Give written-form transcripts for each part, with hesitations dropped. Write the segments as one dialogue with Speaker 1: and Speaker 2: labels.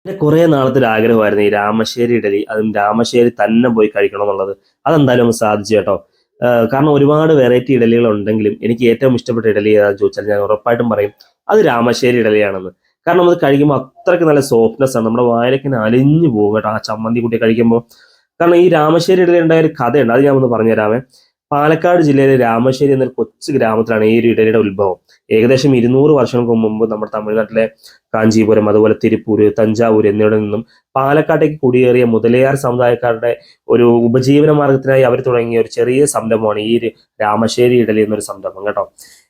Speaker 1: എൻ്റെ കുറേ നാളത്തെ ഒരു ആഗ്രഹമായിരുന്നു ഈ രാമശ്ശേരി ഇഡലി, അതും രാമശ്ശേരി തന്നെ പോയി കഴിക്കണം എന്നുള്ളത്. അതെന്തായാലും ഒന്ന് സാധിച്ചു കേട്ടോ. കാരണം ഒരുപാട് വെറൈറ്റി ഇഡലികൾ ഉണ്ടെങ്കിലും എനിക്ക് ഏറ്റവും ഇഷ്ടപ്പെട്ട ഇഡലി ഏതാണെന്ന് ചോദിച്ചാൽ ഞാൻ ഉറപ്പായിട്ടും പറയും അത് രാമശ്ശേരി ഇഡലിയാണെന്ന്. കാരണം അത് കഴിക്കുമ്പോൾ അത്രയ്ക്ക് നല്ല സോഫ്റ്റ്നെസ് ആണ്, നമ്മുടെ വായിലേക്ക് ഇങ്ങനെ അലിഞ്ഞു പോകും കേട്ടോ ആ ചമ്മന്തി കൂട്ടി കഴിക്കുമ്പോൾ. കാരണം ഈ രാമശ്ശേരി ഇഡലി ഉണ്ടായ ഒരു കഥയുണ്ട്, അത് ഞാൻ ഒന്ന് പറഞ്ഞുതരാമേ. പാലക്കാട് ജില്ലയിലെ രാമശ്ശേരി എന്നൊരു കൊച്ചു ഗ്രാമത്തിലാണ് ഈ ഒരു ഇഡലിയുടെ ഉത്ഭവം. ഏകദേശം 200 വർഷങ്ങൾക്ക് മുമ്പ് നമ്മുടെ തമിഴ്നാട്ടിലെ കാഞ്ചീപുരം, അതുപോലെ തിരുപ്പൂര്, തഞ്ചാവൂർ എന്നിവിടെ നിന്നും പാലക്കാട്ടേക്ക് കുടിയേറിയ മുതലയാർ സമുദായക്കാരുടെ ഒരു ഉപജീവന മാർഗത്തിനായി അവർ തുടങ്ങിയ ഒരു ചെറിയ സംരംഭമാണ് ഈ ഒരു രാമശ്ശേരി ഇഡലി എന്നൊരു സംരംഭം കേട്ടോ.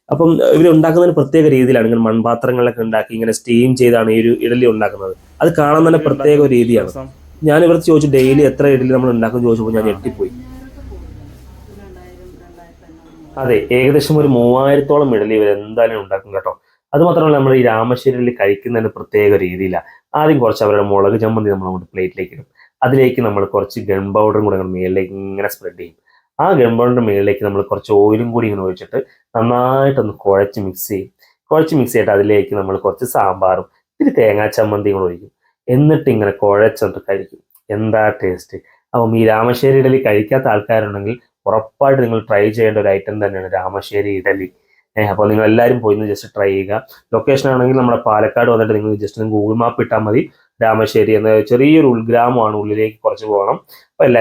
Speaker 1: അപ്പം ഇവർ ഉണ്ടാക്കുന്നതിന് പ്രത്യേക രീതിയിലാണ്, ഇങ്ങനെ മൺപാത്രങ്ങളിലൊക്കെ ഉണ്ടാക്കി ഇങ്ങനെ സ്റ്റീം ചെയ്താണ് ഈ ഒരു ഇഡലി ഉണ്ടാക്കുന്നത്. അത് കാണാൻ തന്നെ
Speaker 2: ഇഡലി
Speaker 1: പ്രത്യേക
Speaker 2: ഉണ്ടാക്കുന്നത്
Speaker 1: ഒരു രീതിയാണ്.
Speaker 2: ദിവസം
Speaker 1: ഞാൻ ഇവർക്ക് ചോദിച്ചു ഡെയിലി എത്ര ഇഡലി നമ്മൾ ഉണ്ടാക്കും ചോദിച്ചപ്പോൾ ഞാൻ
Speaker 2: ആ
Speaker 1: ഞെട്ടിപ്പോയി. അതെ, ഏകദേശം ഒരു 3000-ഓളം ഇഡലി ഇവർ എന്തായാലും ഉണ്ടാക്കും കേട്ടോ. അത് മാത്രമല്ല നമ്മൾ ഈ രാമശ്ശേരിയിൽ കഴിക്കുന്നതിന് പ്രത്യേക രീതിയില്ല. ആദ്യം കുറച്ച് അവരുടെ മുളക് ചമ്മന്തി നമ്മൾ അങ്ങോട്ട് പ്ലേറ്റിലേക്ക് ഇടും. അതിലേക്ക് നമ്മൾ കുറച്ച് ഗൺ പൗഡറും കൂടെ അങ്ങോട്ട് മേളിലേക്ക് ഇങ്ങനെ സ്പ്രെഡ് ചെയ്യും. ആ ഗൺ പൗഡറിന്റെ മേളിലേക്ക് നമ്മൾ കുറച്ച് ഓയിലും കൂടി ഇങ്ങനെ ഒഴിച്ചിട്ട് നന്നായിട്ടൊന്ന് കുഴച്ച് മിക്സ് ചെയ്യും. കുഴച്ച് മിക്സ് ചെയ്തിട്ട് അതിലേക്ക് നമ്മൾ കുറച്ച് സാമ്പാറും ഇത്തിരി തേങ്ങാ ചമ്മന്തിയും കൂടെ ഒഴിക്കും. എന്നിട്ട് ഇങ്ങനെ കുഴച്ചിട്ട് കഴിക്കും. എന്താ ടേസ്റ്റ്! അപ്പം ഈ രാമശ്ശേരി ഇഡലി കഴിക്കാത്ത ആൾക്കാരുണ്ടെങ്കിൽ ഉറപ്പായിട്ട് നിങ്ങൾ ട്രൈ ചെയ്യേണ്ട ഒരു ഐറ്റം തന്നെയാണ് രാമശ്ശേരി ഇഡലി. അപ്പോൾ നിങ്ങൾ എല്ലാവരും പോയി ഒന്ന് ജസ്റ്റ് ട്രൈ ചെയ്യുക. ലൊക്കേഷൻ ആണെങ്കിൽ നമ്മുടെ പാലക്കാട് വന്നിട്ട് നിങ്ങൾ ജസ്റ്റ് ഗൂഗിൾ മാപ്പ് ഇട്ടാൽ മതി. രാമശ്ശേരി എന്ന ചെറിയൊരു ഉൾഗ്രാമമാണ്, ഉള്ളിലേക്ക് കുറച്ച് പോകണം. അപ്പോൾ എല്ലാവരും